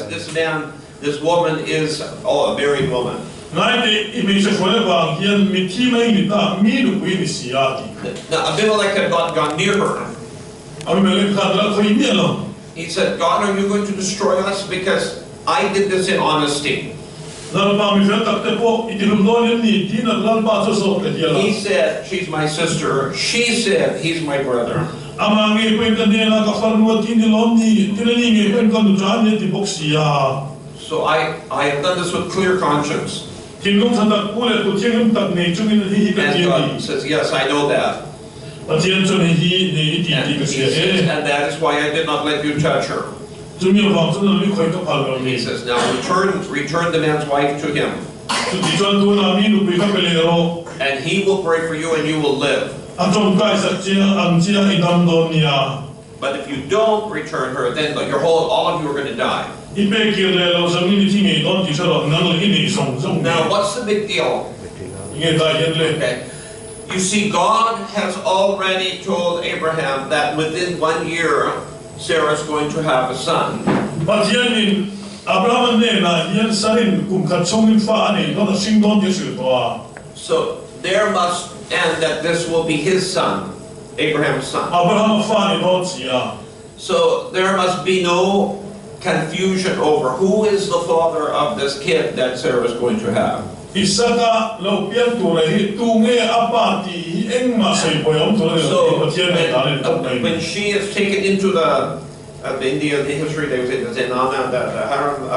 this woman is a married woman. Now Abimelech had not gone near her. He said, God, are you going to destroy us because I did this in honesty? He said, she's my sister. She said, he's my brother. So I have done this with clear conscience. And God says, yes, I know that. And that is why I did not let you touch her. He says, now return the man's wife to him. And he will pray for you and you will live. But if you don't return her, then all of you are going to die. Now, what's the big deal? Okay. You see, God has already told Abraham that within 1 year, Sarah is going to have a son. So there must, and that this will be his son, Abraham's son. So there must be no confusion over who is the father of this kid that Sarah is going to have. So when she is taken into the Indian history, they would say the zenana, the harem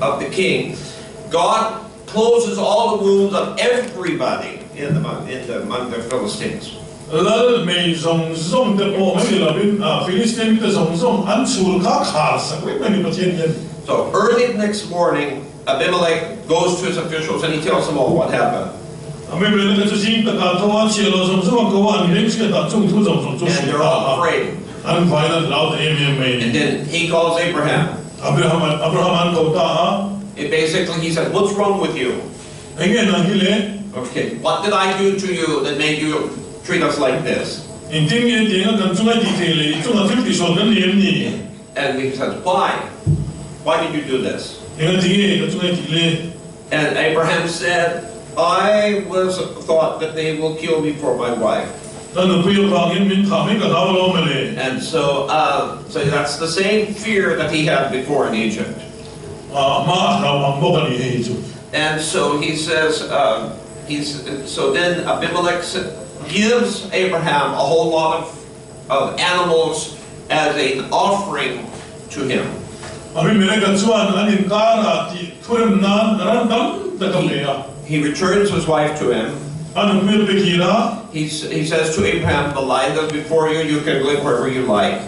of the king, God closes all the wounds of everybody among the Philistines. So early the next morning, Abimelech goes to his officials and he tells them all what happened. And they're all afraid. And then he calls Abraham. Basically he said, what's wrong with you? Okay, what did I do to you that made you treat us like this? And he says, why? Why did you do this? And Abraham said, I thought that they will kill me for my wife. And so that's the same fear that he had before in Egypt. And so he says, so then Abimelech gives Abraham a whole lot of animals as an offering to him. He returns his wife to him. He says to Abraham, the land is before you, you can live wherever you like.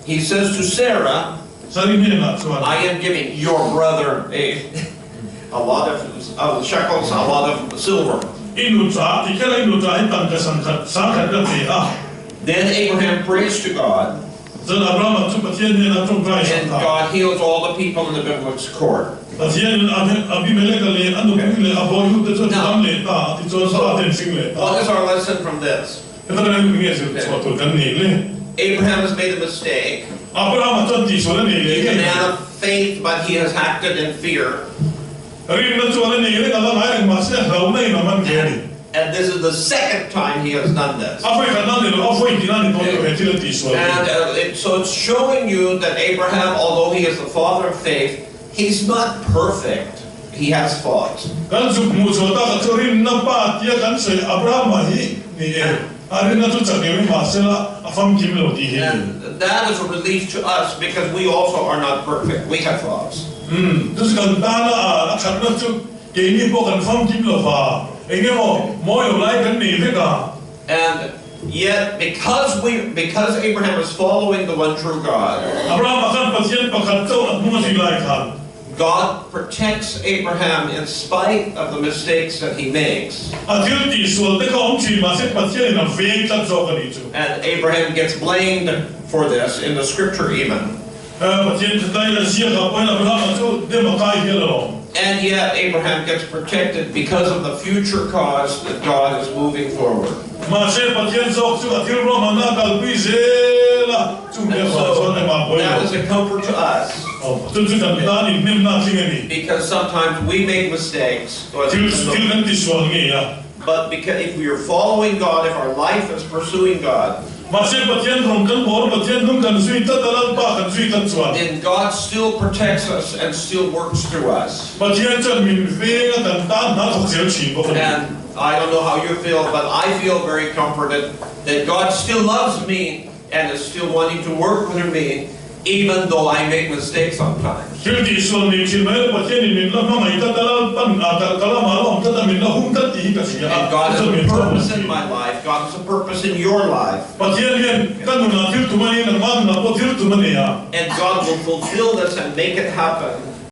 He says to Sarah, I am giving your brother a lot of shekels, a lot of silver. Then Abraham prays to God. And God heals all the people in the Abimelech's court. What is our lesson from this? Abraham has made a mistake. He's a man of faith, but he has acted in fear. And this is the second time he has done this. And so it's showing you that Abraham, although he is the father of faith, he's not perfect. He has faults. And that is a relief to us because we also are not perfect. We have flaws. And yet, because Abraham is following the one true God, God protects Abraham in spite of the mistakes that he makes. And Abraham gets blamed for this in the scripture even. And yet Abraham gets protected because of the future cause that God is moving forward. that is a comfort to us. Because sometimes we make mistakes. But because if we are following God, if our life is pursuing God, then God still protects us and still works through us. And I don't know how you feel, but I feel very comforted that God still loves me and is still wanting to work through me, even though I make mistakes sometimes. And God has a purpose in my life. God has a purpose in your life. And God will fulfill this and make it happen